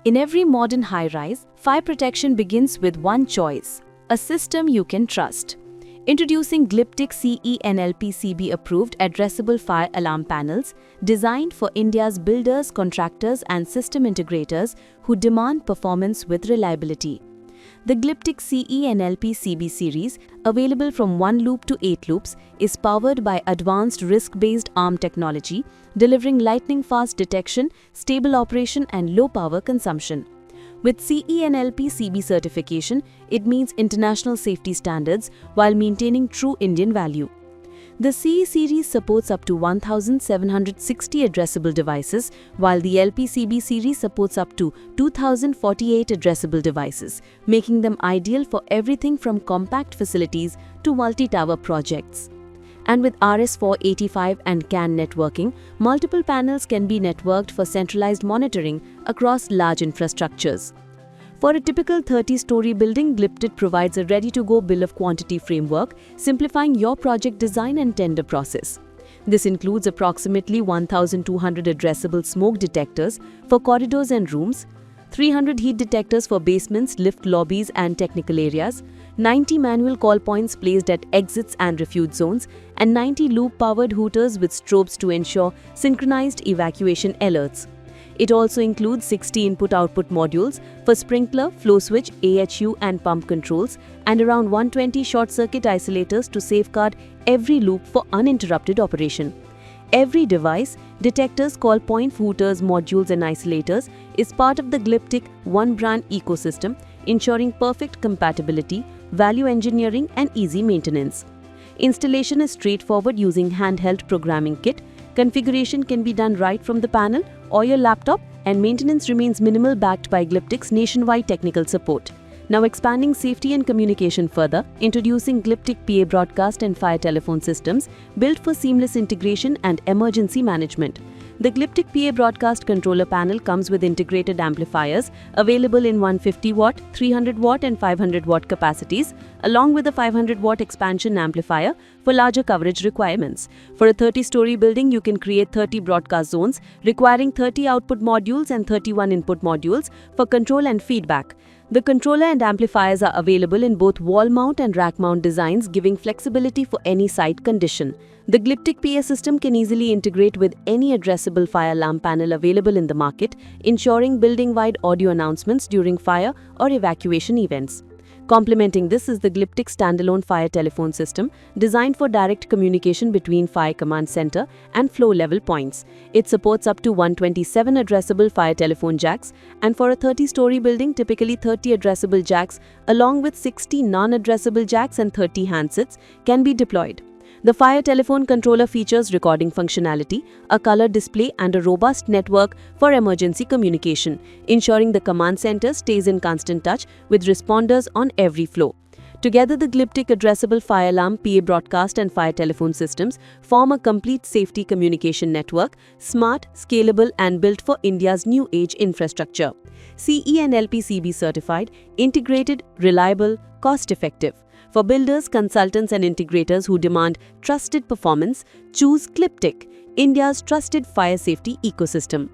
In every modern high-rise, fire protection begins with one choice: a system you can trust. Introducing Glyptic CE and LPCB approved addressable fire alarm panels designed for India's builders, contractors and system integrators who demand performance with reliability. The Glyptic CE and LPCB series, available from 1 loop to 8 loops, is powered by advanced risk-based arm technology, delivering lightning-fast detection, stable operation and low power consumption. With CE and LPCB certification, it meets international safety standards while maintaining true Indian value. The CE series supports up to 1,760 addressable devices, while the LPCB series supports up to 2,048 addressable devices, making them ideal for everything from compact facilities to multi-tower projects. And with RS485 and CAN networking, multiple panels can be networked for centralized monitoring across large infrastructures. For a typical 30-story building, Glyptic provides a ready-to-go bill of quantity framework, simplifying your project design and tender process. This includes approximately 1,200 addressable smoke detectors for corridors and rooms, 300 heat detectors for basements, lift lobbies and technical areas, 90 manual call points placed at exits and refuge zones, and 90 loop-powered hooters with strobes to ensure synchronized evacuation alerts. It also includes 60 input-output modules for sprinkler, flow switch, AHU and pump controls, and around 120 short-circuit isolators to safeguard every loop for uninterrupted operation. Every device, detectors, call point, hooters, modules and isolators, is part of the Glyptic one-brand ecosystem, ensuring perfect compatibility, value engineering and easy maintenance. Installation is straightforward using handheld programming kit. Configuration can be done right from the panel or your laptop, and maintenance remains minimal, backed by Glyptic's nationwide technical support. Now expanding safety and communication further, introducing Glyptic PA broadcast and fire telephone systems built for seamless integration and emergency management. The Glyptic PA broadcast controller panel comes with integrated amplifiers available in 150-watt, 300-watt and 500-watt capacities, along with a 500-watt expansion amplifier for larger coverage requirements. For a 30-story building, you can create 30 broadcast zones requiring 30 output modules and 31 input modules for control and feedback. The controller and amplifiers are available in both wall mount and rack mount designs, giving flexibility for any site condition. The Glyptic PA system can easily integrate with any addressable fire alarm panel available in the market, ensuring building-wide audio announcements during fire or evacuation events. Complementing this is the Glyptic standalone fire telephone system, designed for direct communication between fire command center and flow level points. It supports up to 127 addressable fire telephone jacks, and for a 30-story building, typically 30 addressable jacks along with 60 non-addressable jacks and 30 handsets can be deployed. The fire telephone controller features recording functionality, a color display and a robust network for emergency communication, ensuring the command center stays in constant touch with responders on every floor. Together, the Glyptic addressable fire alarm, PA broadcast and fire telephone systems form a complete safety communication network, smart, scalable and built for India's new age infrastructure. CE and LPCB certified, integrated, reliable, cost-effective. For builders, consultants and integrators who demand trusted performance, choose Glyptic, India's trusted fire safety ecosystem.